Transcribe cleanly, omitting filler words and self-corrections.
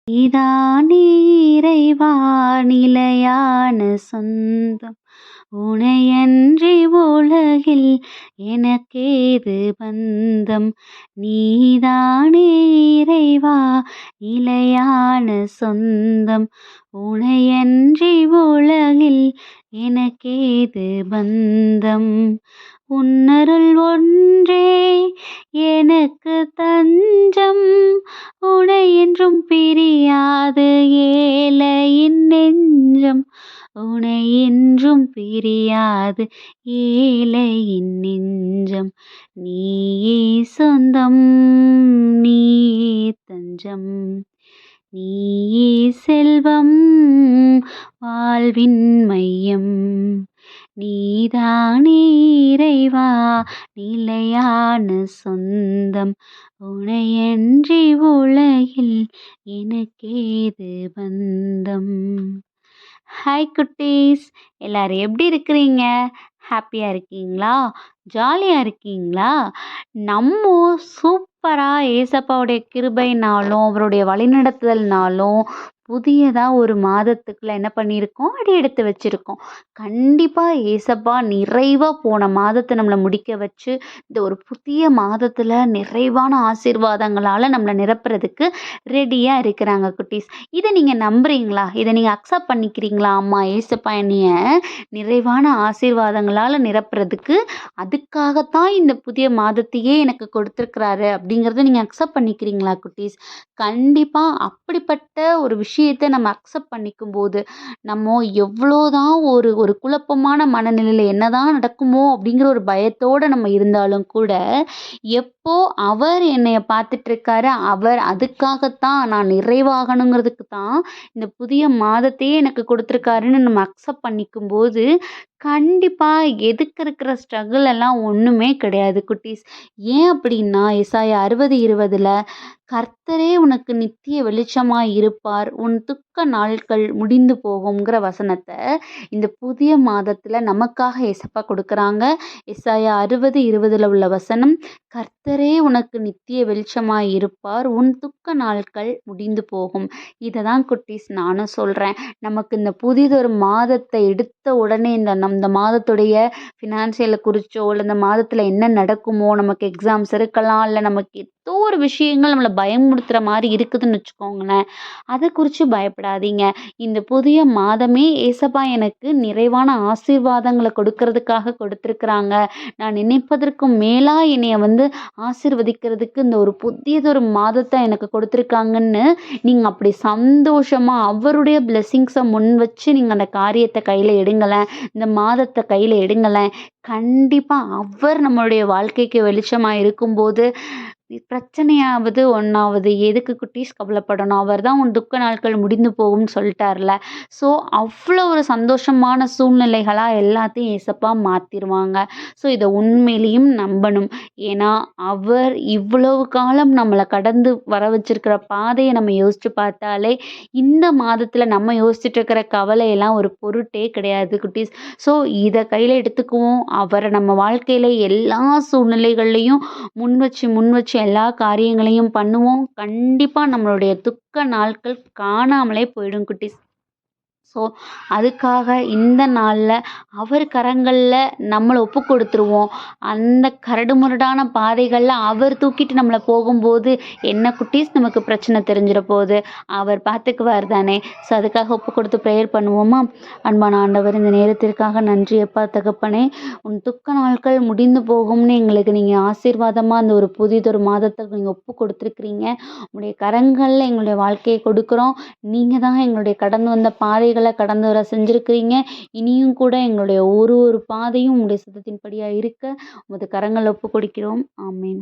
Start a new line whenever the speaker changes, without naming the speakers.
நீதானே இறைவா நிலையான சொந்தம். உனையன்றி உலகில் எனக்கேது பந்தம். நீதானே இறைவா நிலையான சொந்தம். உனையன்றி உலகில் எனக்கேது பந்தம். உன்னருள் ஒன்றே எனக்கு தஞ்சம். உனை என்றும் பிரியாது ஏழையின் நெஞ்சம். உனை என்றும் பிரியாது ஏழையின் நெஞ்சம். நீயே சொந்தம், நீயே தஞ்சம். நீயே செல்வம், வாழ்வின் மையம். நீதானே இறைவா நிலையான சொந்தம். உனையன்றி உலகில் எனக்கேது பந்தம். ஹாய் குட்டீஸ், எல்லாரும் எப்படி இருக்கிறீங்க? ஹாப்பியாக இருக்கீங்களா? ஜாலியாக இருக்கீங்களா? நம்ம சூப்பராக ஏசப்பாவுடைய கிருபைனாலும் அவருடைய வழிநடத்துதல்னாலும் புதியதாக ஒரு மாதத்துக்குள்ளே என்ன பண்ணியிருக்கோம்? அடி எடுத்து வச்சுருக்கோம். கண்டிப்பாக ஏசப்பா நிறைவாக போன மாதத்தை நம்மளை முடிக்க வச்சு இந்த ஒரு புதிய மாதத்தில் நிறைவான ஆசீர்வாதங்களால் நம்மளை நிரப்புறதுக்கு ரெடியாக இருக்கிறாங்க குட்டீஸ். இதை நீங்கள் நம்புறீங்களா? இதை நீங்கள் அக்செப்ட் பண்ணிக்கிறீங்களா? அம்மா ஏசப்பா என்னைய நிறைவான ஆசீர்வாதங்களால் நிரப்புறதுக்கு அதுக்காகத்தான் இந்த புதிய மாதத்தையே எனக்கு கொடுத்துருக்குறாரு அப்படிங்கிறத நீங்கள் அக்செப்ட் பண்ணிக்கிறீங்களா குட்டீஸ்? கண்டிப்பாக அப்படிப்பட்ட ஒரு விஷயத்தை நம்ம அக்செப்ட் பண்ணிக்கும் போது நம்ம எவ்வளோதான் ஒரு ஒரு குழப்பமான மனநிலையில் என்னதான் நடக்குமோ அப்படிங்கிற ஒரு பயத்தோடு நம்ம இருந்தாலும் கூட எப்போ அவர் என்னைய பார்த்துட்ருக்காரு, அவர் அதுக்காகத்தான் நான் நிறைவாகணுங்கிறதுக்கு தான் இந்த புதிய மாதத்தையே எனக்கு கொடுத்துருக்காருன்னு நம்ம அக்செப்ட் பண்ணிக்கும் போது கண்டிப்பாக எதுக்கு இருக்கிற ஸ்ட்ரகிள் எல்லாம் ஒன்றுமே கிடையாது குட்டீஸ். ஏன் அப்படின்னா எசாயா 60:20 கர்த்தரே உனக்கு நித்திய வெளிச்சமாய் இருப்பார், உன் துக்க நாட்கள் முடிந்து போகுங்கிற வசனத்தை இந்த புதிய மாதத்தில் நமக்காக ஏசப்பா கொடுக்குறாங்க. எசாயா 60:20 உள்ள வசனம், கர்த்தரே உனக்கு நித்திய வெளிச்சமாய் இருப்பார், உன் துக்க நாட்கள் முடிந்து போகும். இதை தான் குட்டீஸ் நானும் சொல்கிறேன். நமக்கு இந்த புதிதொரு மாதத்தை எடுத்த உடனே இந்த மாதத்துடைய ஃபினான்சியலை குறிச்சோ இல்லை இந்த மாதத்தில் என்ன நடக்குமோ, நமக்கு எக்ஸாம்ஸ் இருக்கலாம், இல்லை நமக்கு ஏதோ ஒரு விஷயங்கள் நம்மளை பயமுறுத்துகிற மாதிரி இருக்குதுன்னு வச்சுக்கோங்களேன், அதை குறித்து பயப்படாதீங்க. இந்த புதிய மாதமே ஏசப்பா எனக்கு நிறைவான ஆசீர்வாதங்களை கொடுக்கறதுக்காக கொடுத்துருக்குறாங்க. நான் நினைப்பதற்கும் மேலாக என்னைய ஆசீர்வதிக்கிறதுக்கு இந்த ஒரு புதியதொரு மாதத்தை எனக்கு கொடுத்துருக்காங்கன்னு நீங்கள் அப்படி சந்தோஷமாக அவருடைய பிளெஸ்ஸிங்ஸை முன் வச்சு நீங்கள் அந்த காரியத்தை கையில் எடுங்களேன், இந்த மாதத்தை கையில் எடுங்களேன். கண்டிப்பாக அவர் நம்மளுடைய வாழ்க்கைக்கு வெளிச்சமாக இருக்கும்போது பிரச்சனையாவது ஒன்றாவது எதுக்கு குட்டீஸ் கவலைப்படணும்? அவர் தான் உன் துக்க நாட்கள் முடிந்து போகும்னு சொல்லிட்டார்ல. ஸோ அவ்வளோ ஒரு சந்தோஷமான சூழ்நிலைகளாக எல்லாத்தையும் ஏசப்பா மாற்றிடுவாங்க. ஸோ இதை உண்மையிலையும் நம்பணும். ஏன்னா அவர் இவ்வளவு காலம் நம்மளை கடந்து வர வச்சிருக்கிற பாதையை நம்ம யோசித்து பார்த்தாலே இந்த மாதத்தில் நம்ம யோசிச்சுட்டு இருக்கிற கவலையெல்லாம் ஒரு பொருட்டே கிடையாது குட்டீஸ். ஸோ இதை கையில் எடுத்துக்குவோம். அவரை நம்ம வாழ்க்கையில் எல்லா சூழ்நிலைகள்லையும் முன் வச்சு எல்லா காரியங்களையும் பண்ணுவோம். கண்டிப்பாக நம்மளுடைய துக்க நாட்கள் காணாமலே போயிடும் குட்டீஸ். ஸோ அதுக்காக இந்த நாளில் அவர் கரங்களில் நம்மளை ஒப்பு கொடுத்துருவோம். அந்த கரடுமுரடான பாதைகளில் அவர் தூக்கிட்டு நம்மளை போகும்போது என்ன குட்டீஸ் நமக்கு பிரச்சனை தெரிஞ்சிட போகுது? அவர் பார்த்துக்குவார் தானே. ஸோ அதுக்காக ஒப்பு கொடுத்து ப்ரேயர் பண்ணுவோமா? அன்பான ஆண்டவர், இந்த நேரத்திற்காக நன்றி அப்பா தகப்பனே. உன் துக்க நாட்கள் முடிந்து போகும்னு எங்களுக்கு நீங்கள் ஆசீர்வாதமாக அந்த ஒரு புதிதொரு மாதத்தை நீங்கள் ஒப்பு கொடுத்துருக்குறீங்க. உங்களுடைய கரங்களில் எங்களுடைய வாழ்க்கையை கொடுக்குறோம். நீங்கள் தான் எங்களுடைய கடந்து வந்த பாதைகளை கடந்து வர செஞ்சுருக்கிறீங்க. இனியும் கூட எங்களுடைய ஒரு ஒரு பாதையும் உங்களுடைய சித்தத்தின்படியாக இருக்க உமது கரங்களை ஒப்பு கொடுக்கிறோம். ஆமேன்.